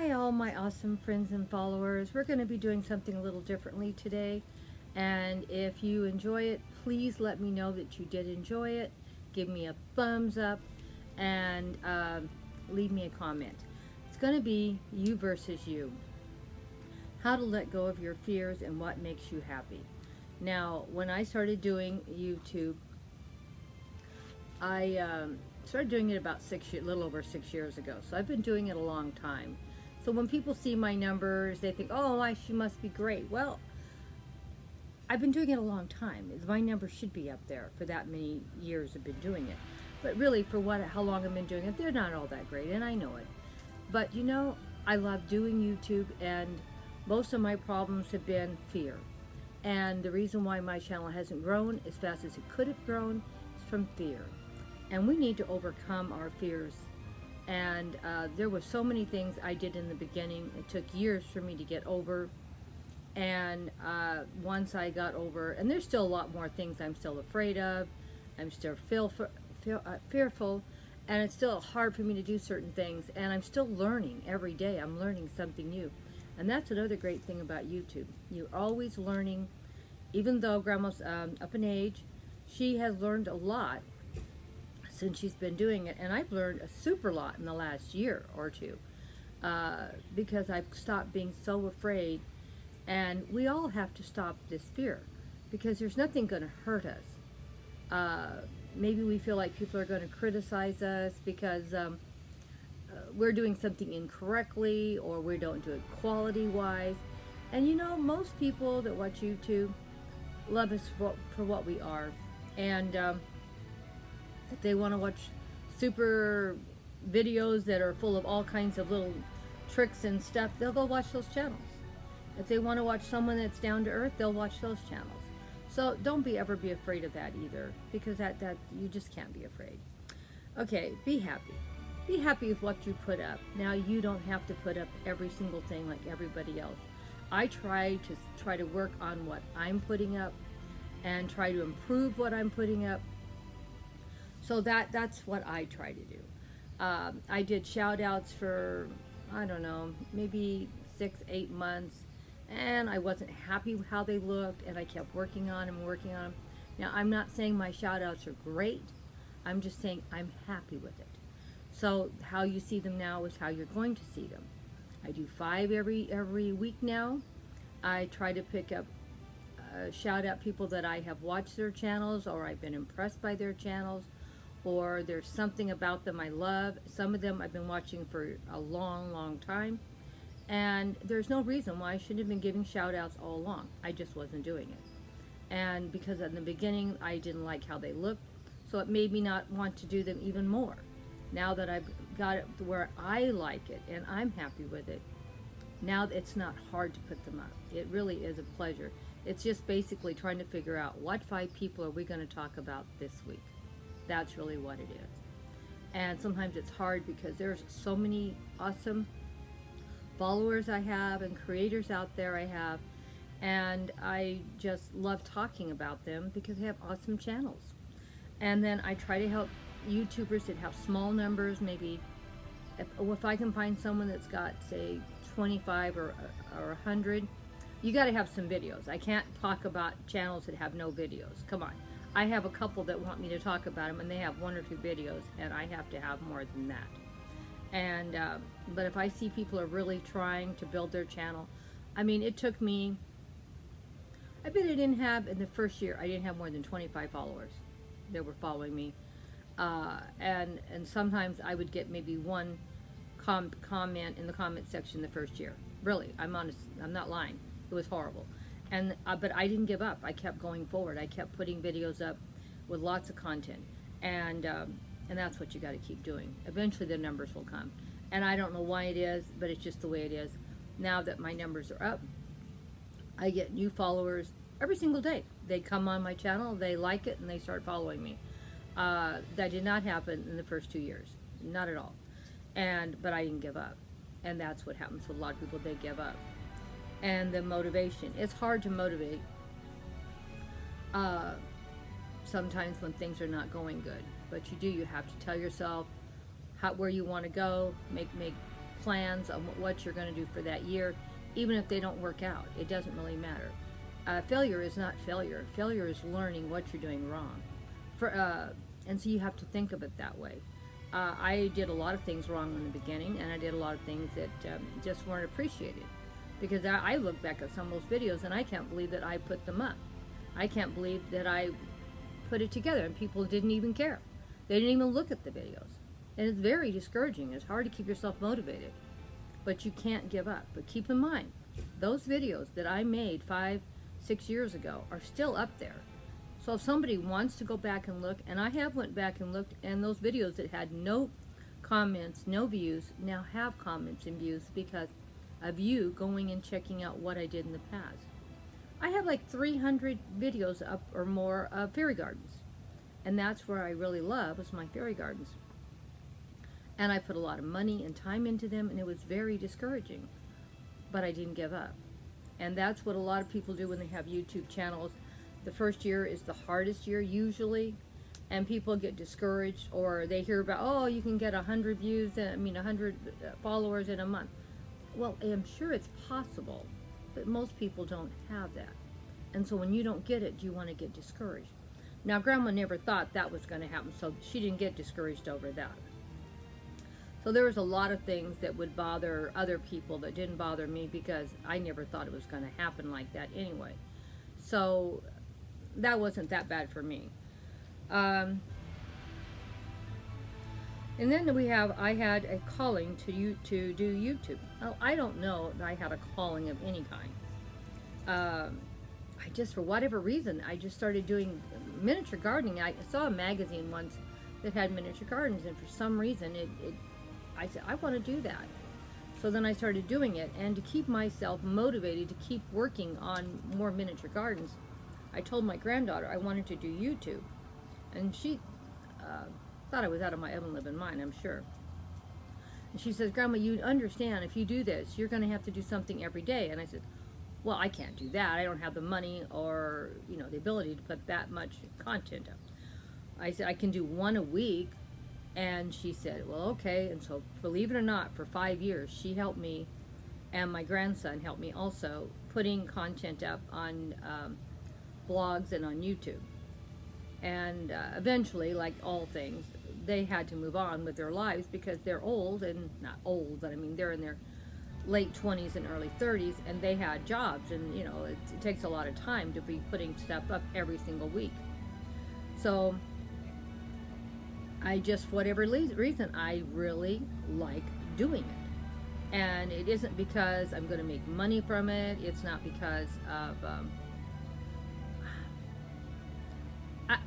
Hi, all my awesome friends and followers. We're going to be doing something a little differently today. And if you enjoy it, please let me know that you did enjoy it. Give me a thumbs up and leave me a comment. It's going to be you versus you. How to let go of your fears and what makes you happy. Now, when I started doing YouTube, I started doing it about a little over 6 years ago. So I've been doing it a long time. So when people see my numbers, they think, "Oh, she must be great." Well, I've been doing it a long time. My numbers should be up there for that many years I've been doing it. But really, for how long I've been doing it, they're not all that great, and I know it. But I love doing YouTube, and most of my problems have been fear. And the reason why my channel hasn't grown as fast as it could have grown is from fear. And we need to overcome our fears. And there were so many things I did in the beginning. It took years for me to get over. And once I got over, and there's still a lot more things I'm still afraid of. I'm still fearful. And it's still hard for me to do certain things. And I'm still learning every day. I'm learning something new. And that's another great thing about YouTube. You're always learning. Even though Grandma's up in age, she has learned a lot since she's been doing it, and I've learned a super lot in the last year or two because I've stopped being so afraid. And we all have to stop this fear because there's nothing going to hurt us. Maybe we feel like people are going to criticize us because we're doing something incorrectly, or we don't do it quality wise. And most people that watch YouTube love us for what we are. And if they want to watch super videos that are full of all kinds of little tricks and stuff, they'll go watch those channels. If they want to watch someone that's down to earth, they'll watch those channels. So don't ever be afraid of that either, because that you just can't be afraid. Okay, be happy. Be happy with what you put up. Now, you don't have to put up every single thing like everybody else. I try to work on what I'm putting up and try to improve what I'm putting up. So that's what I try to do. I did shout outs for, I don't know, maybe 6-8 months, and I wasn't happy with how they looked, and I kept working on them. Now, I'm not saying my shout outs are great. I'm just saying I'm happy with it. So how you see them now is how you're going to see them. I do 5 every week now. I try to pick up shout out people that I have watched their channels, or I've been impressed by their channels, or there's something about them I love. Some of them I've been watching for a long time, and there's no reason why I shouldn't have been giving shout outs all along. I just wasn't doing it. And because in the beginning I didn't like how they looked, so it made me not want to do them even more. Now that I've got it to where I like it and I'm happy with it, now it's not hard to put them up. It really is a pleasure. It's just basically trying to figure out what 5 people are we going to talk about this week. That's really what it is. And sometimes it's hard because there's so many awesome followers I have and creators out there I have, and I just love talking about them because they have awesome channels. And then I try to help YouTubers that have small numbers. Maybe if I can find someone that's got, say, 25 or 100, you got to have some videos. I can't talk about channels that have no videos. Come on. I have a couple that want me to talk about them, and they have 1 or 2 videos, and I have to have more than that. And but if I see people are really trying to build their channel, I mean, it took me, I bet I didn't have, in the first year, I didn't have more than 25 followers that were following me. And sometimes I would get maybe one comment in the comment section the first year. Really, I'm honest, I'm not lying. It was horrible. And but I didn't give up. I kept going forward. I kept putting videos up with lots of content, and that's what you got to keep doing. Eventually, the numbers will come, and I don't know why it is, but it's just the way it is. Now that my numbers are up, I get new followers every single day. They come on my channel, they like it, and they start following me. That did not happen in the first 2 years, not at all. But I didn't give up, and that's what happens with a lot of people. They give up. And the motivation, it's hard to motivate sometimes when things are not going good, but you have to tell yourself where you want to go, make plans on what you're going to do for that year, even if they don't work out. It doesn't really matter. Failure is not failure. Failure is learning what you're doing wrong. And so you have to think of it that way. I did a lot of things wrong in the beginning, and I did a lot of things that just weren't appreciated. Because I look back at some of those videos, and I can't believe that I put them up. I can't believe that I put it together, and people didn't even care. They didn't even look at the videos. And it's very discouraging. It's hard to keep yourself motivated. But you can't give up. But keep in mind, those videos that I made 5, 6 years ago are still up there. So if somebody wants to go back and look, and I have went back and looked, and those videos that had no comments, no views, now have comments and views because of you going and checking out what I did in the past. I have like 300 videos up or more of fairy gardens. And that's where I really love is my fairy gardens. And I put a lot of money and time into them, and it was very discouraging. But I didn't give up. And that's what a lot of people do when they have YouTube channels. The first year is the hardest year usually, and people get discouraged, or they hear about, oh, you can get 100 views, 100 followers in a month. Well, I'm sure it's possible, but most people don't have that. And so when you don't get it, you want to get discouraged. Now, Grandma never thought that was going to happen, so she didn't get discouraged over that. So there was a lot of things that would bother other people that didn't bother me because I never thought it was going to happen like that anyway. So that wasn't that bad for me. And then I had a calling to do YouTube. Oh, I don't know that I had a calling of any kind. I just, for whatever reason, I just started doing miniature gardening. I saw a magazine once that had miniature gardens, and for some reason, I said, I want to do that. So then I started doing it, and to keep myself motivated to keep working on more miniature gardens, I told my granddaughter I wanted to do YouTube. And she thought I was out of my oven living mind, I'm sure. And she says, Grandma, you understand, if you do this, you're going to have to do something every day. And I said, well, I can't do that. I don't have the money or, the ability to put that much content up. I said, I can do one a week. And she said, well, okay. And so, believe it or not, for 5 years, she helped me, and my grandson helped me also, putting content up on blogs and on YouTube. And eventually, like all things, they had to move on with their lives because they're old, and not old, but I mean, they're in their late 20s and early 30s, and they had jobs, and it takes a lot of time to be putting stuff up every single week. So I just, for whatever reason, I really like doing it. And it isn't because I'm going to make money from it. It's not because of,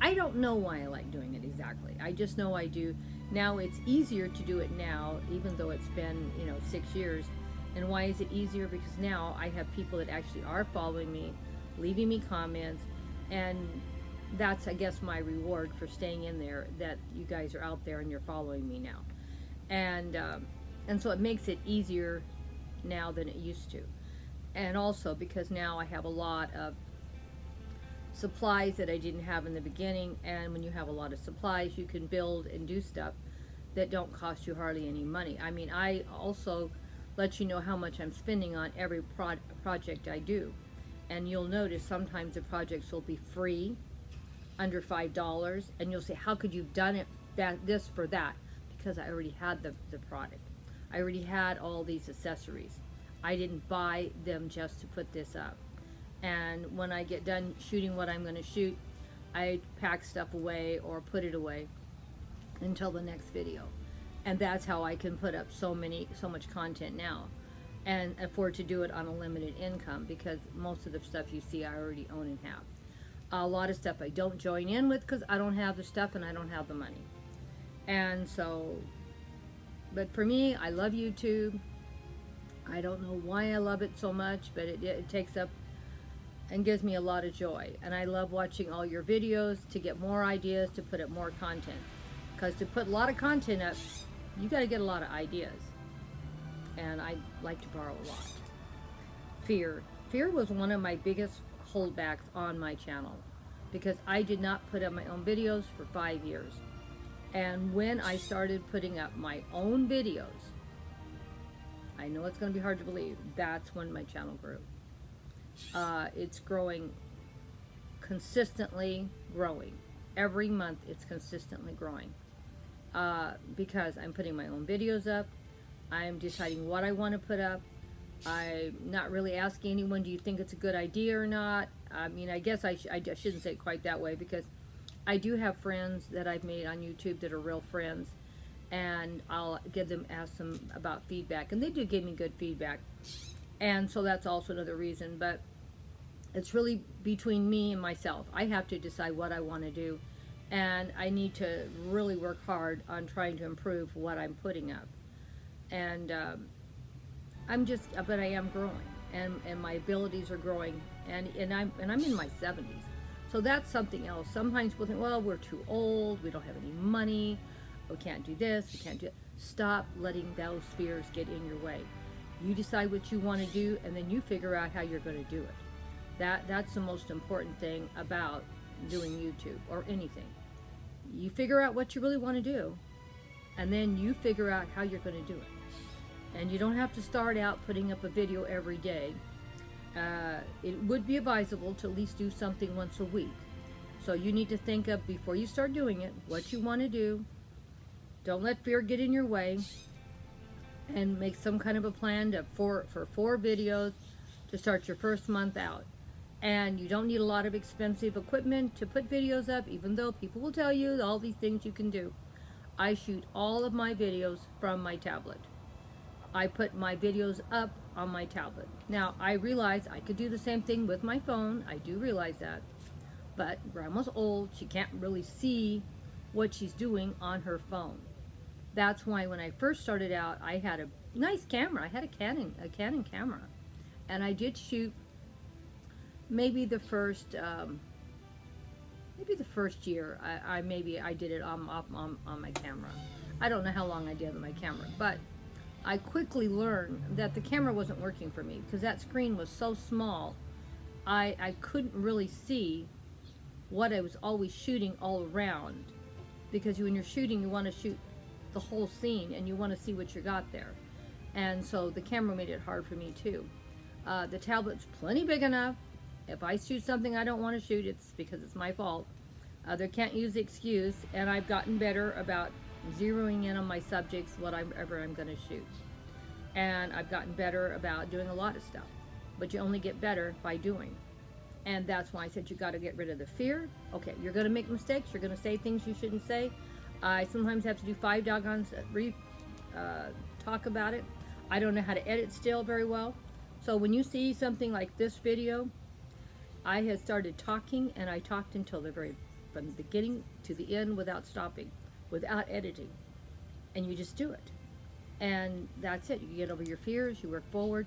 I don't know why I like doing it exactly. I just know I do. Now it's easier to do it now, even though it's been, 6 years. And why is it easier? Because now I have people that actually are following me, leaving me comments, and that's, I guess, my reward for staying in there, that you guys are out there and you're following me now. And so it makes it easier now than it used to. And also because now I have a lot of supplies that I didn't have in the beginning, and when you have a lot of supplies, you can build and do stuff that don't cost you hardly any money. I mean, I also let you know how much I'm spending on every project I do. And you'll notice sometimes the projects will be free, under $5, and you'll say, how could you have done it this for that? Because I already had the product. I already had all these accessories. I didn't buy them just to put this up. And when I get done shooting what I'm going to shoot, I pack stuff away or put it away until the next video. And that's how I can put up so much content now and afford to do it on a limited income, because most of the stuff you see I already own and have. A lot of stuff I don't join in with because I don't have the stuff and I don't have the money. And so, but for me, I love YouTube. I don't know why I love it so much, but it takes up and gives me a lot of joy. And I love watching all your videos to get more ideas, to put up more content. Because to put a lot of content up, you got to get a lot of ideas. And I like to borrow a lot. Fear. Fear was one of my biggest holdbacks on my channel, because I did not put up my own videos for 5 years. And when I started putting up my own videos, I know it's going to be hard to believe. That's when my channel grew. It's growing, consistently growing. Every month it's consistently growing. Because I'm putting my own videos up. I'm deciding what I want to put up. I'm not really asking anyone, do you think it's a good idea or not? I mean, I guess I shouldn't say it quite that way, because I do have friends that I've made on YouTube that are real friends, and I'll ask them about feedback, and they do give me good feedback, and so that's also another reason. But it's really between me and myself. I have to decide what I want to do, and I need to really work hard on trying to improve what I'm putting up. And but I am growing, and my abilities are growing, and I'm in my 70s, so that's something else. Sometimes people think, well, we're too old, we don't have any money, we can't do this, we can't do it. Stop letting those fears get in your way. You decide what you want to do, and then you figure out how you're going to do it. That's the most important thing about doing YouTube or anything. You figure out what you really want to do, and then you figure out how you're going to do it. And you don't have to start out putting up a video every day. It would be advisable to at least do something once a week. So you need to think of, before you start doing it, what you want to do. Don't let fear get in your way, and make some kind of a plan for 4 videos to start your first month out. And you don't need a lot of expensive equipment to put videos up, even though people will tell you all these things you can do. I shoot all of my videos from my tablet. I put my videos up on my tablet. Now, I realize I could do the same thing with my phone. I do realize that. But Grandma's old. She can't really see what she's doing on her phone. That's why when I first started out, I had a nice camera. I had a Canon camera. And I did shoot maybe the first year. I did it on my camera. I don't know how long I did it on my camera, but I quickly learned that the camera wasn't working for me, because that screen was so small. I couldn't really see what I was always shooting all around, because when you're shooting, you want to shoot the whole scene, and you want to see what you got there. And so the camera made it hard for me too. The tablet's plenty big enough. If I shoot something I don't want to shoot, it's because it's my fault. They can't use the excuse, and I've gotten better about zeroing in on my subjects, whatever I'm going to shoot. And I've gotten better about doing a lot of stuff. But you only get better by doing. And that's why I said you got to get rid of the fear. Okay, you're going to make mistakes. You're going to say things you shouldn't say. I sometimes have to do 5 doggone talk about it. I don't know how to edit still very well. So when you see something like this video, I had started talking, and I talked until from the beginning to the end without stopping, without editing. And you just do it. And that's it. You get over your fears, you work forward,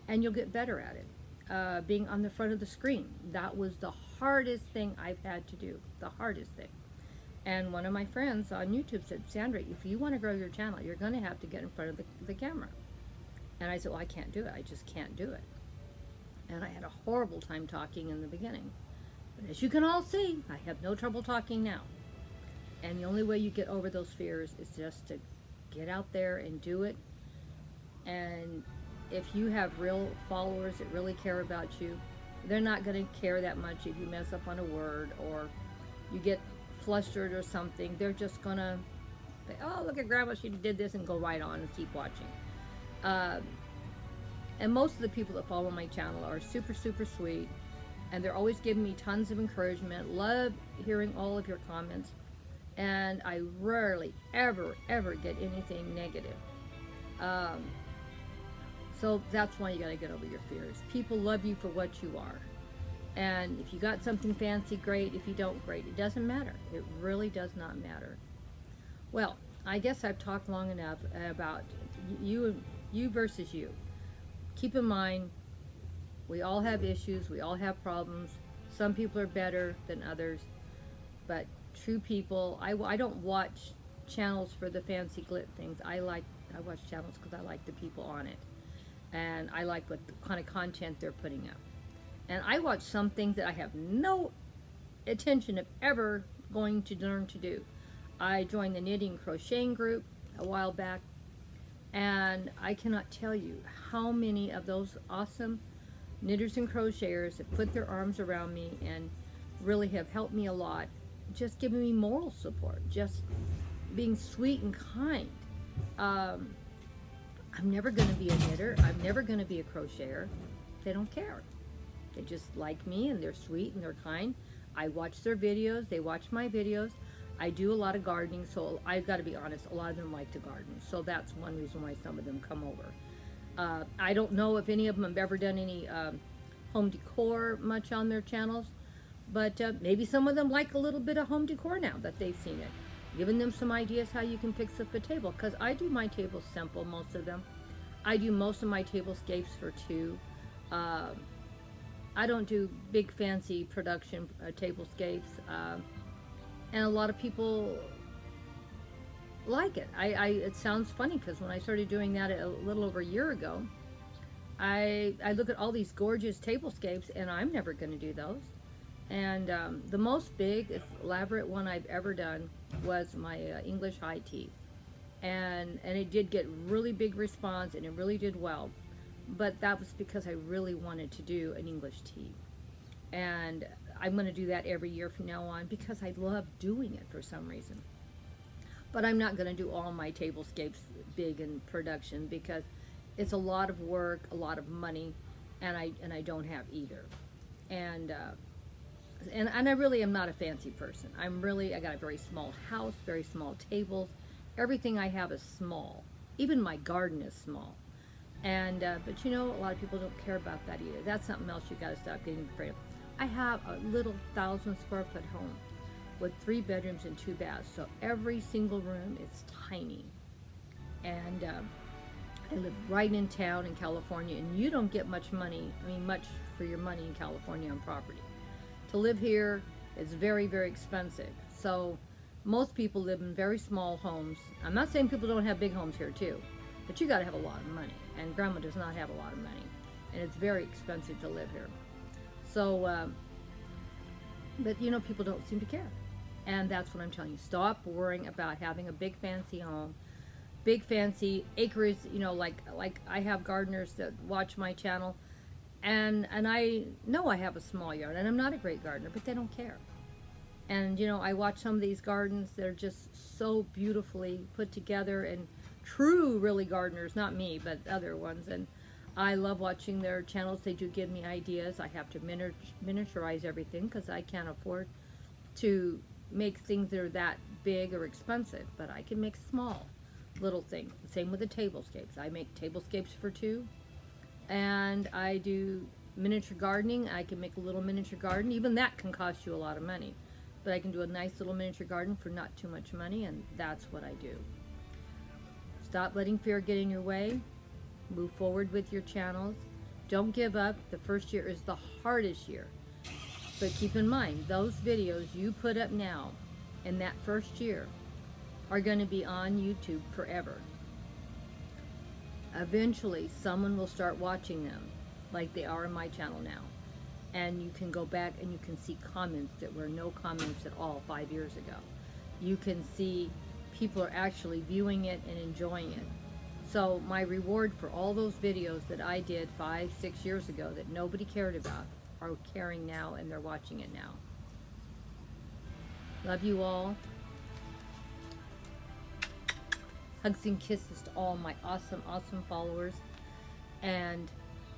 and you'll get better at it. Being on the front of the screen, that was the hardest thing I've had to do, the hardest thing. And one of my friends on YouTube said, Sandra, if you want to grow your channel, you're going to have to get in front of the camera. And I said, well, I can't do it. I just can't do it. And I had a horrible time talking in the beginning. But as you can all see, I have no trouble talking now. And the only way you get over those fears is just to get out there and do it. And if you have real followers that really care about you, they're not going to care that much if you mess up on a word or you get flustered or something. They're just going to say, oh, look at Grandma, she did this, and go right on and keep watching. And most of the people that follow my channel are super, super sweet. And they're always giving me tons of encouragement. Love hearing all of your comments. And I rarely, ever, ever get anything negative. So that's why you got to get over your fears. People love you for what you are. And if you got something fancy, great. If you don't, great. It doesn't matter. It really does not matter. Well, I guess I've talked long enough about you versus you. Keep in mind, we all have issues. We all have problems. Some people are better than others. But true people, I don't watch channels for the fancy glit things. I watch channels because I like the people on it. And I like what the kind of content they're putting up. And I watch some things that I have no intention of ever going to learn to do. I joined the knitting and crocheting group a while back, And I cannot tell you how many of those awesome knitters and crocheters have put their arms around me and really have helped me a lot, just giving me moral support, just being sweet and kind. Um, I'm never going to be a knitter. I'm never going to be a crocheter. They don't care. They just like me and they're sweet and they're kind. I watch their videos. They watch my videos. I do a lot of gardening, so I've got to be honest, a lot of them like to garden. So that's one reason why some of them come over. I don't know if any of them have ever done any home decor much on their channels, but maybe some of them like a little bit of home decor now that they've seen it. Giving them some ideas how you can fix up a table, because I do my tables simple, most of them. I do most of my tablescapes for two. I don't do big fancy production tablescapes, and a lot of people like it. It sounds funny because when I started doing that a little over a year ago, I look at all these gorgeous tablescapes and I'm never going to do those. And the most big, elaborate one I've ever done was my English high tea. And it did get really big response and it really did well. But that was because I really wanted to do an English tea. And I'm going to do that every year from now on because I love doing it for some reason. But I'm not going to do all my tablescapes big in production because it's a lot of work, a lot of money, and I don't have either. And I really am not a fancy person. I got a very small house, very small tables. Everything I have is small. Even my garden is small. And but you know, a lot of people don't care about that either. That's something else you got to stop getting afraid of. I have a little 1,000-square-foot home with 3 bedrooms and 2 baths. So every single room is tiny. And I live right in town in California, and you don't get much for your money in California on property. To live here is very, very expensive. So most people live in very small homes. I'm not saying people don't have big homes here too, but you got to have a lot of money. And Grandma does not have a lot of money, and it's very expensive to live here. So, but you know, people don't seem to care. And that's what I'm telling you. Stop worrying about having a big fancy home, big fancy acres, you know, like I have gardeners that watch my channel, and I know I have a small yard, and I'm not a great gardener, but they don't care. And you know, I watch some of these gardens, they're just so beautifully put together, and true really gardeners, not me, but other ones, and I love watching their channels. They do give me ideas. I have to miniaturize everything because I can't afford to make things that are that big or expensive, but I can make small little things. Same with the tablescapes. I make tablescapes for 2, and I do miniature gardening. I can make a little miniature garden. Even that can cost you a lot of money, but I can do a nice little miniature garden for not too much money, and that's what I do. Stop letting fear get in your way. Move forward with your channels. Don't give up. The first year is the hardest year. But keep in mind, those videos you put up now in that first year are going to be on YouTube forever. Eventually, someone will start watching them like they are on my channel now. And you can go back and you can see comments that were no comments at all 5 years ago. You can see people are actually viewing it and enjoying it. So my reward for all those videos that I did 5, 6 years ago that nobody cared about are caring now, and they're watching it now. Love you all. Hugs and kisses to all my awesome, awesome followers. And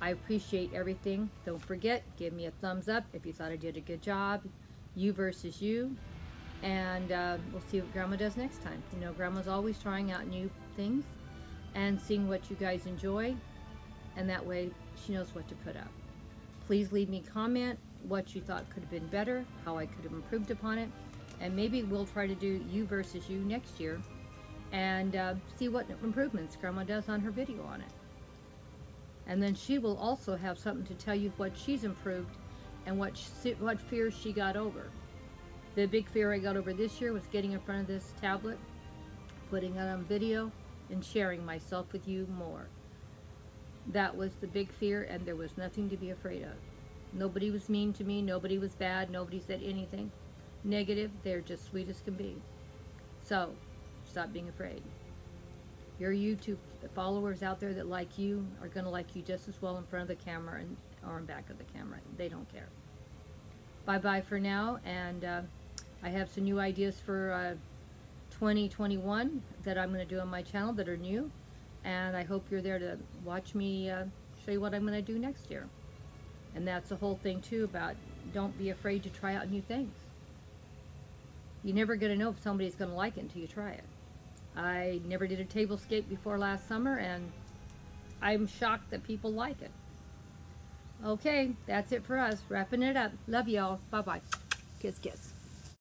I appreciate everything. Don't forget, give me a thumbs up if you thought I did a good job. You versus you. And we'll see what Grandma does next time. You know, Grandma's always trying out new things and seeing what you guys enjoy, and that way she knows what to put up. Please leave me a comment what you thought could have been better, how I could have improved upon it, and maybe we'll try to do you versus you next year and see what improvements Grandma does on her video on it. And then she will also have something to tell you what she's improved and what fears she got over. The big fear I got over this year was getting in front of this tablet, putting it on video, and sharing myself with you more. That was the big fear, and there was nothing to be afraid of. Nobody was mean to me, nobody was bad, nobody said anything negative. They're just sweet as can be. So, stop being afraid. Your YouTube The followers out there that like you are going to like you just as well in front of the camera and or in back of the camera. They don't care. Bye bye for now, and I have some new ideas for 2021 that I'm going to do on my channel that are new, and I hope you're there to watch me show you what I'm going to do next year. And that's the whole thing too about don't be afraid to try out new things. You're never going to know if somebody's going to like it until you try it. I never did a tablescape before last summer, and I'm shocked that people like it. Okay, that's it for us. Wrapping it up. Love y'all. Bye-bye. Kiss, kiss.